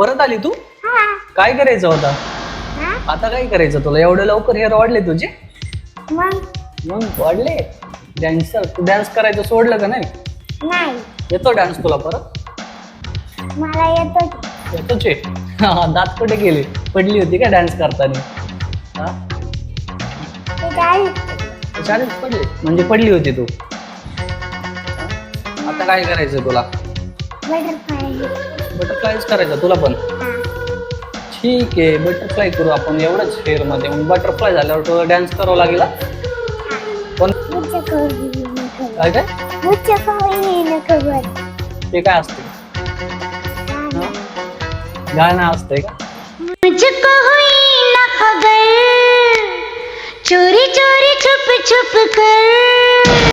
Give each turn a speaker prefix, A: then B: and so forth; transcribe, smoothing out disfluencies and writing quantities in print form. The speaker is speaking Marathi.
A: परत आली तू?
B: हा.
A: काय करायचं होता
B: हा?
A: आता? काय करायचं तुला? एवढं लवकर हेअर वाढले तुझे?
B: मग
A: मग वाढले. डान्सर तू डान्स करायचं सोडलं का नाही?
B: नाही,
A: येतो डान्स तुला परत?
B: मला येतो.
A: येतोच आहे. दात कुठे गेले? पडली होती का डान्स करताना? हा?
B: ते डाळी
A: शाळेत पडली म्हणजे पडली होती तू? आता काय करायचं तुला?
B: बटरफ्लाय.
A: बटरफ्लायच करायचं तुला पण? ठीक आहे, बटरफ्लाय करू आपण. एवढंच हेअर मध्ये मग बटरफ्लाय झाल्यावर तुला डान्स करावं लागेल हा? पण काय काय ते काय असते? गाणं असतंय का?
B: मुझको हुई ना खबर, चोरी चोरी छुप छुप कर